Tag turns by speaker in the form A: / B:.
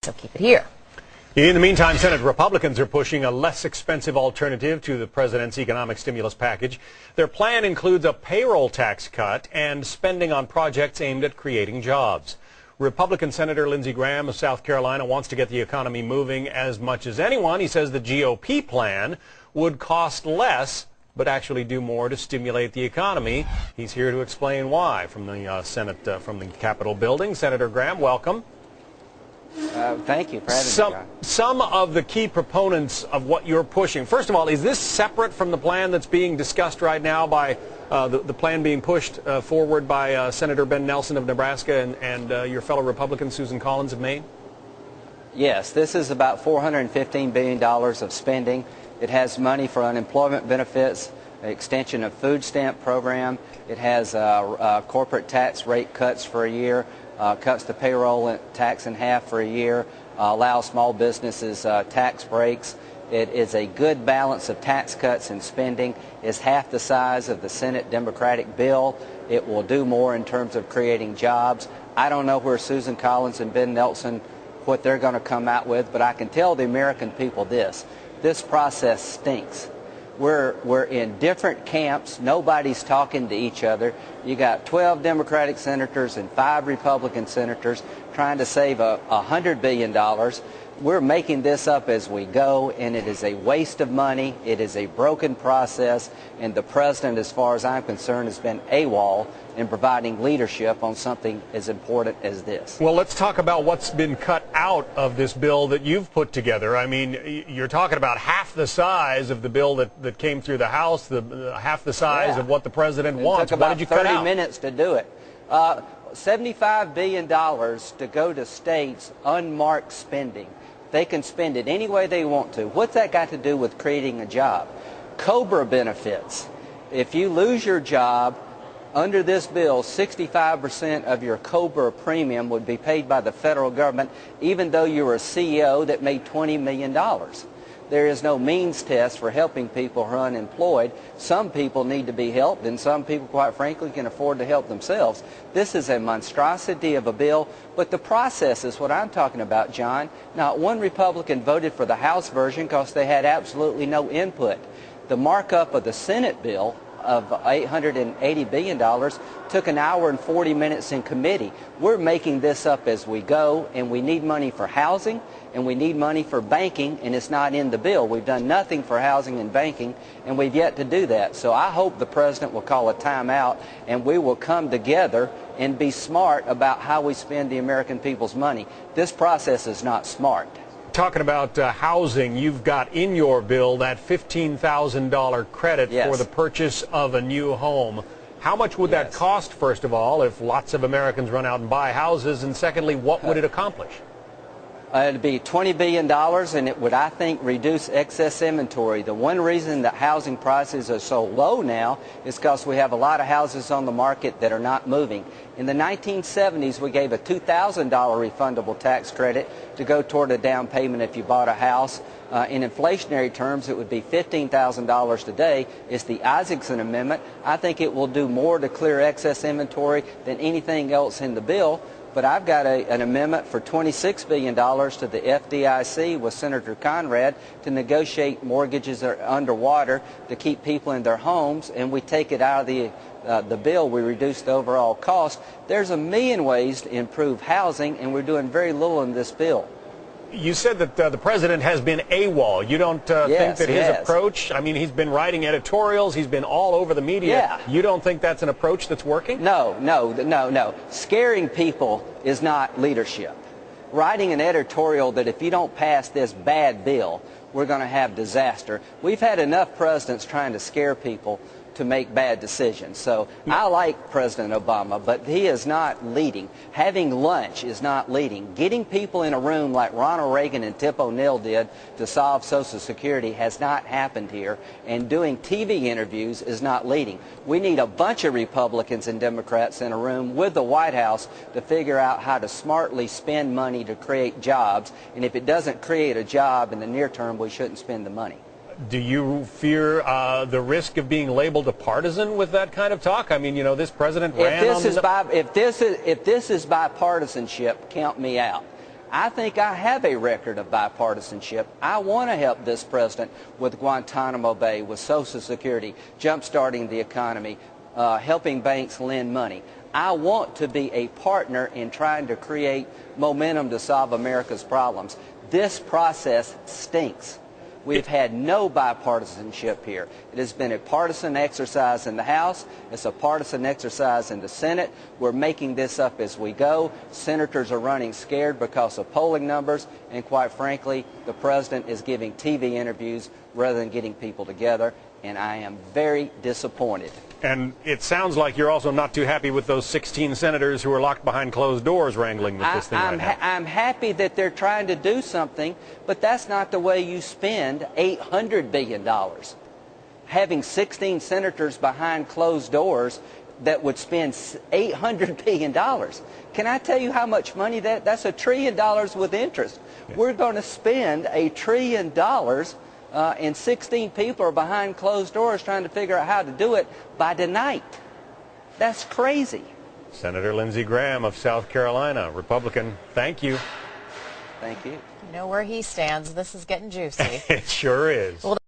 A: So keep it here.
B: In the meantime, Senate Republicans are pushing a less expensive alternative to the president's economic stimulus package. Their plan includes a payroll tax cut and spending on projects aimed at creating jobs. Republican Senator Lindsey of South Carolina wants to get the economy moving as much as anyone. He says the GOP plan would cost less but actually do more to stimulate the economy. He's here to explain why. From the from the Capitol building, Senator Graham, welcome.
C: Thank you for having me.
B: Some of the key proponents of what you're pushing. First of all, is this separate from the plan that's being discussed right now by the plan being pushed forward by Senator Ben Nelson of Nebraska and your fellow Republican Susan Collins of Maine?
C: Yes, this is about $415 billion of spending. It has money for unemployment benefits, extension of food stamp program. It has corporate tax rate cuts for a year. Cuts the payroll tax in half for a year, allows small businesses tax breaks. It is a good balance of tax cuts and spending. It's half the size of the Senate Democratic bill. It will do more in terms of creating jobs. I don't know where Susan Collins and Ben Nelson, what they're going to come out with, but I can tell the American people this. This process stinks. We're in different camps. Nobody's talking to each other. You got 12 Democratic senators and 5 Republican senators trying to save $100 billion. We're making this up as we go, and it is a waste of money. It is a broken process, and the president, as far as I'm concerned, has been AWOL in providing leadership on something as important as this.
B: Well, let's talk about what's been cut out of this bill that you've put together. I mean, you're talking about half the size of the bill that came through the House, half the size of what the president wants.
C: It took about 30 minutes to do it. $75 billion to go to states unmarked spending. They can spend it any way they want to. What's that got to do with creating a job? COBRA benefits. If you lose your job, under this bill, 65% of your COBRA premium would be paid by the federal government, even though you were a CEO that made $20 million. There is no means test for helping people who are unemployed. Some people need to be helped, and some people, quite frankly, can afford to help themselves. This is a monstrosity of a bill, but the process is what I'm talking about, John. Not one Republican voted for the House version because they had absolutely no input. The markup of the Senate bill of $880 billion took an hour and 40 minutes in committee. We're making this up as we go, and we need money for housing, and we need money for banking, and it's not in the bill. We've done nothing for housing and banking, and we've yet to do that. So I hope the president will call a timeout, and we will come together and be smart about how we spend the American people's money. This process is not smart.
B: Talking about housing, you've got in your bill that $15,000 credit for the purchase of a new home. How much would that cost, first of all, if lots of Americans run out and buy houses? And secondly, what would it accomplish?
C: It would be $20 billion, and it would, I think, reduce excess inventory. The one reason that housing prices are so low now is because we have a lot of houses on the market that are not moving. In the 1970s, we gave a $2,000 refundable tax credit to go toward a down payment if you bought a house. In inflationary terms, it would be $15,000 today. It's the Isaacson Amendment. I think it will do more to clear excess inventory than anything else in the bill. But I've got an amendment for $26 billion to the FDIC with Senator Conrad to negotiate mortgages that are underwater to keep people in their homes, and we take it out of the bill. We reduce the overall cost. There's a million ways to improve housing, and we're doing very little in this bill.
B: You said that the president has been AWOL. You don't think that his approach, I mean, he's been writing editorials, he's been all over the media.
C: Yeah.
B: You don't think that's an approach that's working?
C: No. Scaring people is not leadership. Writing an editorial that if you don't pass this bad bill, we're going to have disaster. We've had enough presidents trying to scare people to make bad decisions. So I like President Obama, but he is not leading. Having lunch is not leading. Getting people in a room like Ronald Reagan and Tip O'Neill did to solve Social Security has not happened here. And doing TV interviews is not leading. We need a bunch of Republicans and Democrats in a room with the White House to figure out how to smartly spend money to create jobs. And if it doesn't create a job in the near term, we shouldn't spend the money.
B: Do you fear the risk of being labeled a partisan with that kind of talk? I mean, you know, this president ran on the...
C: If this is bipartisanship, count me out. I think I have a record of bipartisanship. I want to help this president with Guantanamo Bay, with Social Security, jump-starting the economy, helping banks lend money. I want to be a partner in trying to create momentum to solve America's problems. This process stinks. We've had no bipartisanship here. It has been a partisan exercise in the House. It's a partisan exercise in the Senate. We're making this up as we go. Senators are running scared because of polling numbers, and quite frankly, the president is giving TV interviews rather than getting people together, and I am very disappointed.
B: And it sounds like you're also not too happy with those 16 senators who are locked behind closed doors wrangling with this thing right now.
C: I'm happy that they're trying to do something, but that's not the way you spend $800 billion. Having 16 senators behind closed doors that would spend $800 billion. Can I tell you how much money that's $1 trillion with interest? Yeah. We're going to spend $1 trillion and 16 people are behind closed doors trying to figure out how to do it by tonight. That's crazy.
B: Senator Lindsey Graham of South Carolina, Republican, thank you.
C: Thank you.
A: You know where he stands. This is getting juicy.
B: It sure is. Well,